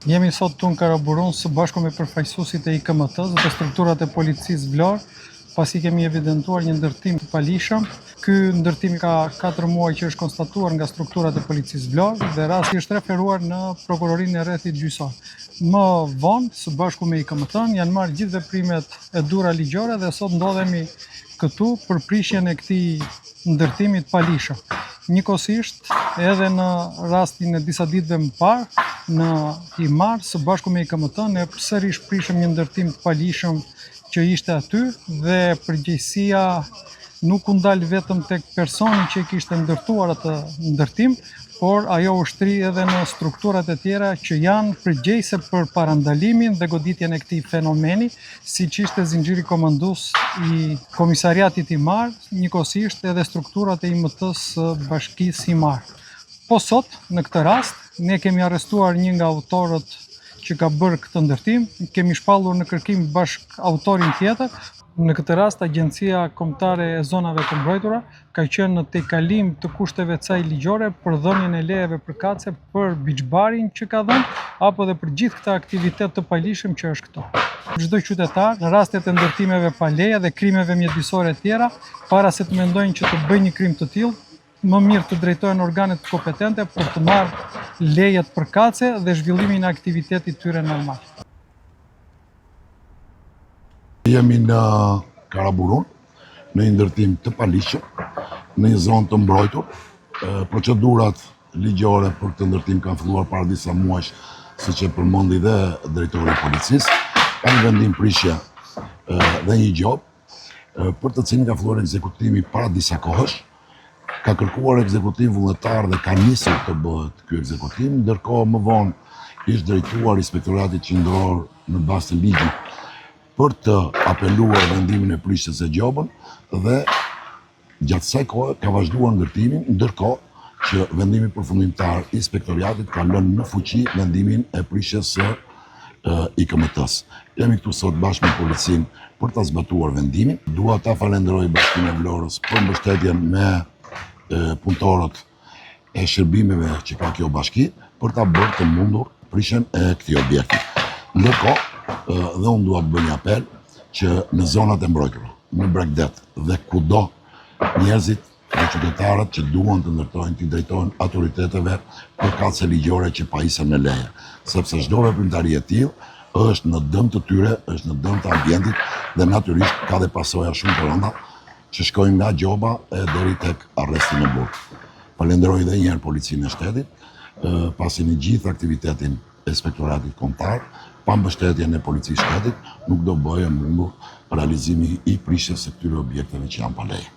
Jemi sot këtu në Karaburun së bashku me përfaqësuesit e IKMT-s dhe strukturat e policisë Vlorë, pasi kemi evidentuar një ndërtim të palishëm. Ky ndërtim ka 4 muaj që është konstatuar nga strukturat e policisë Vlorë dhe rasti është referuar në prokurorinë e rrethit gjyqësor. Më vonë, së bashku me IKMT-n, janë marrë gjithë veprimet e dhura ligjore dhe sot ndodhemi këtu për prishjen e këtij ndërtimi të palishëm. Njëkohësisht, edhe në rastin e disa ditëve më parë, në Himar, së bashku me IKMT-n, ne sërish prishëm një ndërtim të palishëm që ishte aty dhe përgjegjësia nuk u ndal vetëm tek personi që kishte ndërtuar atë ndërtim, por ajo ushtri edhe në strukturat e tjera që janë përgjegjëse për parandalimin dhe goditjen e këtij fenomeni, siç ishte zinxhiri komandues i komisariatit Himar, njëkohësisht edhe strukturat e IMT-s së bashkisë Himar. Po sot, në këtë rast, ne kemi arrestuar një nga autorët që ka bërë këtë ndërtim, kemi shpallur në kërkim bashk autorin tjetër. Në këtë rast, Agjencia Kombëtare e Zonave të Mbrojtura ka qenë në tejkalim të kushteve të saj ligjore për dhënien e lejeve përkatëse për biçbarin që ka dhënë, apo dhe për gjithë këtë aktivitet të palishëm që është këto. Çdo qytetar, në rastet e ndërtimeve pa leje dhe krimeve mjedisore të tjera, para se të mendojnë që të bëjnë një krim të tillë, më mirë të drejtohen organet kompetente për të marrë lejet përkatëse dhe zhvillimin e aktivitetit tyre normal. Jemi në Karaburun, në një ndërtim të palishëm, në një zonë të mbrojtur. Procedurat ligjore për këtë ndërtim kanë filluar para disa muajsh, siç e përmendi dhe drejtori i policisë. Ka një vendim prishje dhe një gjop, për të cilin ka filluar ekzekutimi para disa kohësh. Ka kërkuar ekzekutim vullnetar dhe ka nisur të bëhet ky ekzekutim, ndërkohë më vonë ishte drejtuar Inspektoratit Qendror në bazë të ligjit për të apeluar vendimin e prishjes së gjobën dhe gjatë kësaj kohe ka vazhduar ndërtimin, ndërkohë që vendimi përfundimtar i Inspektoriatit ka lënë në fuqi vendimin e prishjes së IKMT-s. Jemi këtu sot bashkë me policinë për ta zbatuar vendimin. Dua ta falenderoj Bashkinë e Vlorës për mbështetjen me punëtorët e shërbimeve që ka kjo bashki për ta bërë të mundur prishjen e këtij objekti. Ndërkohë, dhe unë dua të bëj një apel që në zonat e mbrojtura, në Bregdet dhe kudo njerëzit dhe qytetarët që duan të ndërtojnë të drejtohen autoriteteve përkatëse ligjore që pajisen në leje, sepse çdo veprimtari e tillë është në dëm të tyre, është në dëm të ambientit dhe natyrisht ka dhe pasoja shumë të rënda që shkojnë nga gjoba e deri tek arresti në burg. Falenderoj edhe një herë policinë e shtetit, pasi në gjithë aktivitetin e Inspektoratit Kombëtar, pa mbështetjen e policisë shtetit, nuk do bëhet mundur realizimi i prishjes së këtyre objekteve që janë pa leje.